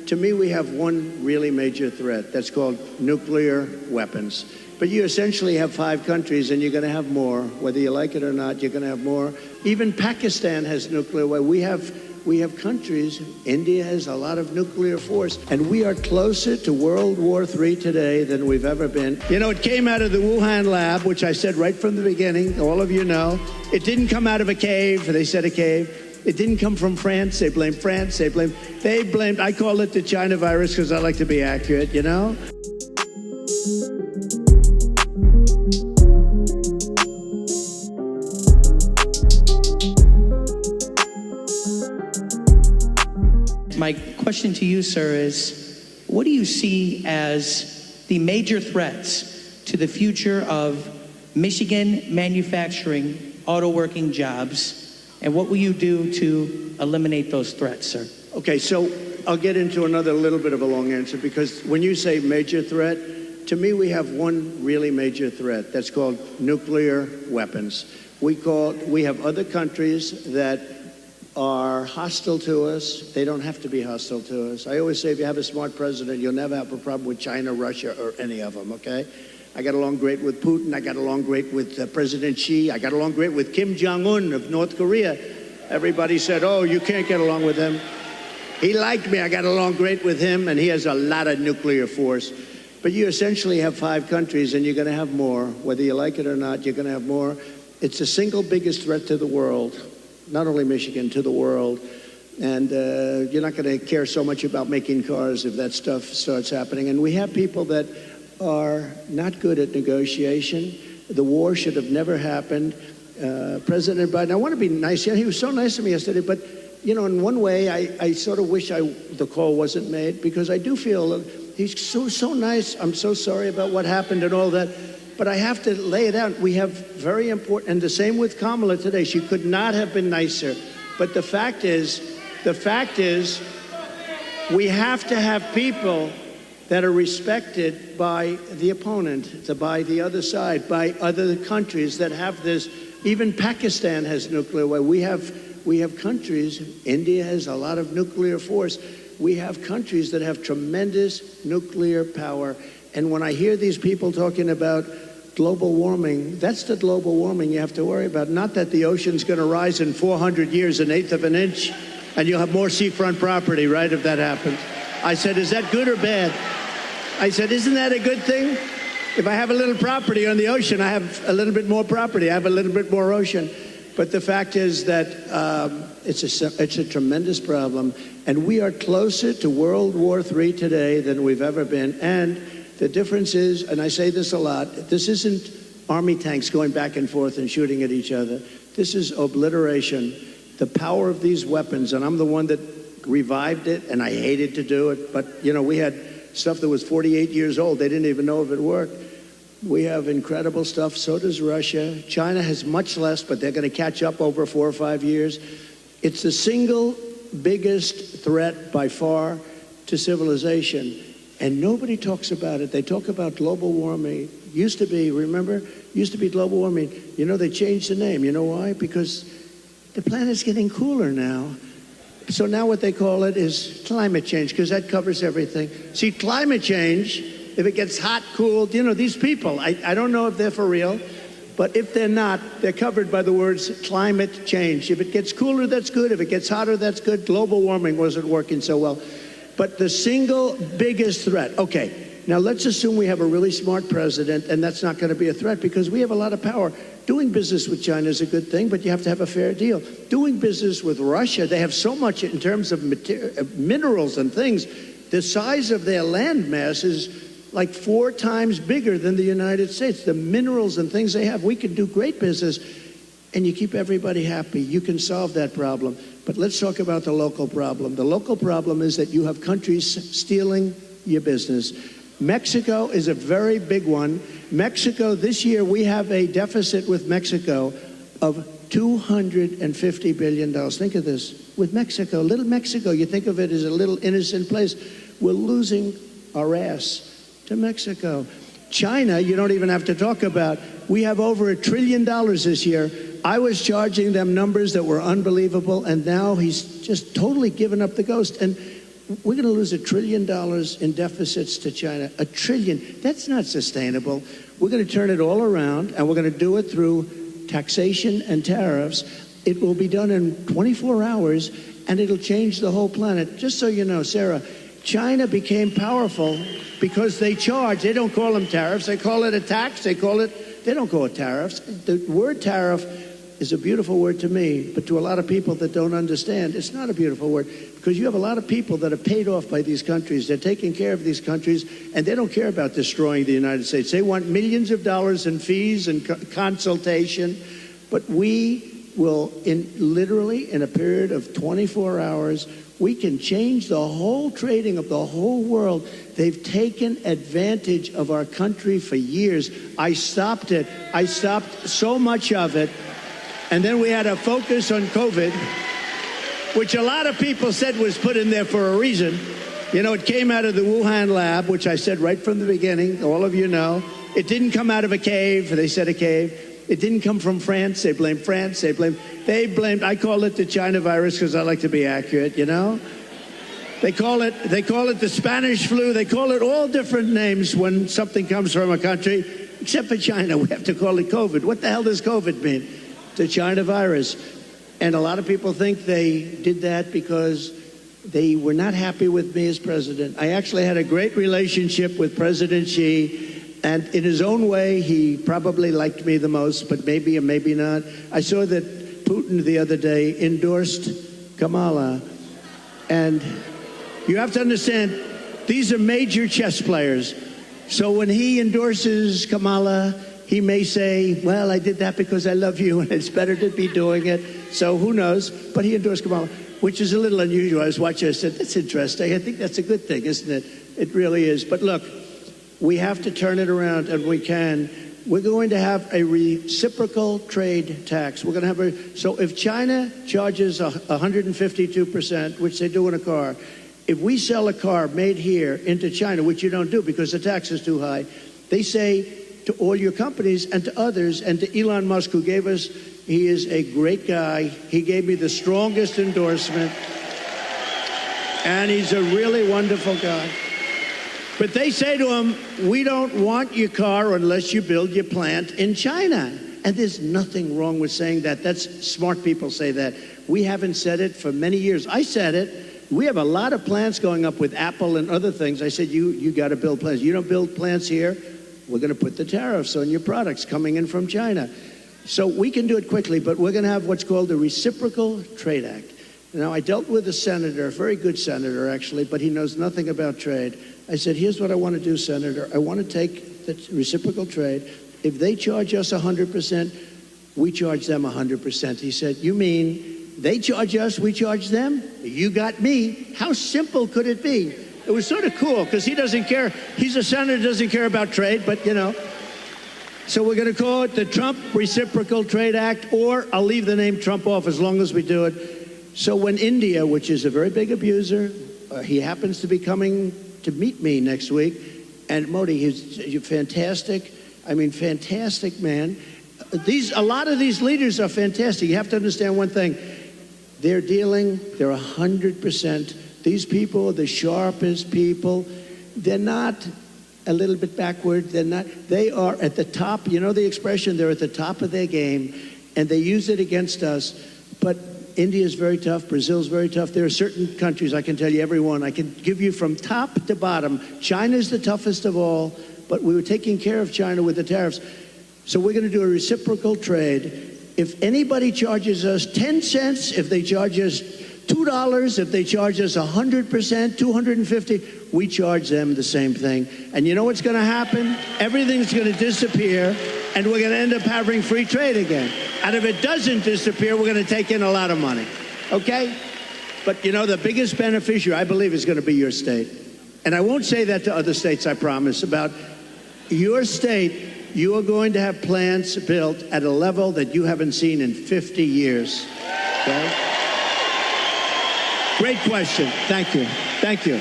to me, we have one really major threat. That's called nuclear weapons. But you essentially have 5 countries, and you're going to have more. Whether you like it or not, you're going to have more. Even Pakistan has nuclear weapons. We have countries. India has a lot of nuclear force. And we are closer to World War III today than we've ever been. You know, it came out of the Wuhan lab, which I said right from the beginning. All of you know. It didn't come out of a cave. They said a cave. It didn't come from France. They blamed France. They blamed, I call it the China virus because I like to be accurate, you know? My question to you, sir, is what do you see as the major threats to the future of Michigan manufacturing, auto working jobs, and what will you do to eliminate those threats, sir? Okay, so I'll get into another little bit of a long answer, because when you say major threat, to me we have one really major threat. That's called nuclear weapons. We have other countries that are hostile to us. They don't have to be hostile to us. I always say if you have a smart president, you'll never have a problem with China, Russia, or any of them, okay? I got along great with Putin. I got along great with President Xi. I got along great with Kim Jong-un of North Korea. Everybody said, oh, you can't get along with him. He liked me. I got along great with him, and he has a lot of nuclear force. But you essentially have 5 countries, and you're going to have more. Whether you like it or not, you're going to have more. It's the single biggest threat to the world. Not only Michigan, to the world. And you're not going to care so much about making cars if that stuff starts happening. And we have people that are not good at negotiation. The war should have never happened. President Biden, I want to be nice. Yeah, he was so nice to me yesterday. But, you know, in one way, I sort of wish the call wasn't made, because I do feel he's so nice. I'm so sorry about what happened and all that. But I have to lay it out. We have very important, and the same with Kamala today. She could not have been nicer. But the fact is, we have to have people that are respected by the opponent, by the other side, by other countries that have this. Even Pakistan has nuclear weapons. We have countries. India has a lot of nuclear force. We have countries that have tremendous nuclear power. And when I hear these people talking about global warming, that's the global warming you have to worry about. Not that the ocean's going to rise in 400 years, 1/8 of an inch, and you'll have more seafront property, right, if that happens. I said, is that good or bad? I said, isn't that a good thing? If I have a little property on the ocean, I have a little bit more property. I have a little bit more ocean. But the fact is that it's a tremendous problem. And we are closer to World War III today than we've ever been. And the difference is, and I say this a lot, this isn't army tanks going back and forth and shooting at each other. This is obliteration. The power of these weapons, and I'm the one that revived it, and I hated to do it, but, you know, we had stuff that was 48 years old. They didn't even know if it worked. We have incredible stuff. So does Russia. China has much less, but they're going to catch up over 4 or 5 years. It's the single biggest threat by far to civilization. And nobody talks about it. They talk about global warming. Used to be, remember? Used to be global warming. You know, they changed the name. You know why? Because the planet's getting cooler now. So now what they call it is climate change, because that covers everything. See, climate change, if it gets hot, cool, you know, these people, I don't know if they're for real, but if they're not, they're covered by the words climate change. If it gets cooler, that's good. If it gets hotter, that's good. Global warming wasn't working so well. But the single biggest threat, okay, now let's assume we have a really smart president, and that's not going to be a threat because we have a lot of power. Doing business with China is a good thing, but you have to have a fair deal. Doing business with Russia, they have so much in terms of minerals and things. The size of their land mass is like 4 times bigger than the United States. The minerals and things they have, we can do great business, and you keep everybody happy. You can solve that problem. But let's talk about the local problem. The local problem is that you have countries stealing your business. Mexico is a very big one. Mexico, this year, we have a deficit with Mexico of $250 billion. Think of this. With Mexico, little Mexico, you think of it as a little innocent place. We're losing our ass to Mexico. China, you don't even have to talk about. We have over $1 trillion this year. I was charging them numbers that were unbelievable, and now he's just totally given up the ghost. And we're going to lose $1 trillion in deficits to China. $1 trillion. That's not sustainable. We're going to turn it all around, and we're going to do it through taxation and tariffs. It will be done in 24 hours, and it'll change the whole planet. Just so you know, Sarah, China became powerful because they don't call them tariffs, they call it a tax, they don't call it tariffs. The word tariff is a beautiful word to me, but to a lot of people that don't understand, it's not a beautiful word, because you have a lot of people that are paid off by these countries. They're taking care of these countries, and they don't care about destroying the United States. They want millions of dollars in fees and consultation, but we will, literally in a period of 24 hours, we can change the whole trading of the whole world. They've taken advantage of our country for years. I stopped it. I stopped so much of it. And then we had a focus on COVID, which a lot of people said was put in there for a reason. You know, it came out of the Wuhan lab, which I said right from the beginning. All of you know. It didn't come out of a cave. They said a cave. It didn't come from France. They blamed France. They blamed, I call it the China virus because I like to be accurate, you know? They call it the Spanish flu. They call it all different names when something comes from a country, except for China. We have to call it COVID. What the hell does COVID mean? The China virus. And a lot of people think they did that because they were not happy with me as president. I actually had a great relationship with President Xi. And in his own way, he probably liked me the most, but maybe or maybe not. I saw that Putin the other day endorsed Kamala. And you have to understand, these are major chess players. So when he endorses Kamala, he may say, well, I did that because I love you, and it's better to be doing it. So who knows? But he endorsed Kamala, which is a little unusual. I was watching, I said, that's interesting. I think that's a good thing, isn't it? It really is. But look, we have to turn it around, and we can. We're going to have a reciprocal trade tax. We're going to have so if China charges 152%, which they do in a car, if we sell a car made here into China, which you don't do because the tax is too high, they say to all your companies and to others, and to Elon Musk, who gave us, he is a great guy. He gave me the strongest endorsement, and he's a really wonderful guy. But they say to him, we don't want your car unless you build your plant in China. And there's nothing wrong with saying that. That's smart people say that. We haven't said it for many years. I said it. We have a lot of plants going up with Apple and other things. I said, you got to build plants. You don't build plants here, we're going to put the tariffs on your products coming in from China. So we can do it quickly, but we're going to have what's called the Reciprocal Trade Act. Now, I dealt with a senator, a very good senator, actually, but he knows nothing about trade. I said, here's what I want to do, Senator. I want to take the reciprocal trade. If they charge us 100%, we charge them 100%. He said, you mean they charge us, we charge them? You got me. How simple could it be? It was sort of cool because he doesn't care. He's a senator, doesn't care about trade, but you know. So we're going to call it the Trump Reciprocal Trade Act, or I'll leave the name Trump off as long as we do it. So when India, which is a very big abuser, he happens to be coming to meet me next week, and Modi, he's fantastic. I mean, fantastic man. A lot of these leaders are fantastic. You have to understand one thing. They're 100%. These people are the sharpest people. They're not a little bit backward. They are at the top. You know the expression, they're at the top of their game, and they use it against us. But India is very tough. Brazil is very tough. There are certain countries, I can tell you every one. I can give you from top to bottom. China is the toughest of all, but we were taking care of China with the tariffs. So we're going to do a reciprocal trade. If anybody charges us 10 cents, if they charge us $2, if they charge us 100%, 250, we charge them the same thing. And you know what's going to happen? Everything's going to disappear, and we're going to end up having free trade again. And if it doesn't disappear, we're going to take in a lot of money. Okay? But you know, the biggest beneficiary, I believe, is going to be your state. And I won't say that to other states, I promise. About your state, you are going to have plants built at a level that you haven't seen in 50 years. Okay? Great question. Thank you. Thank you.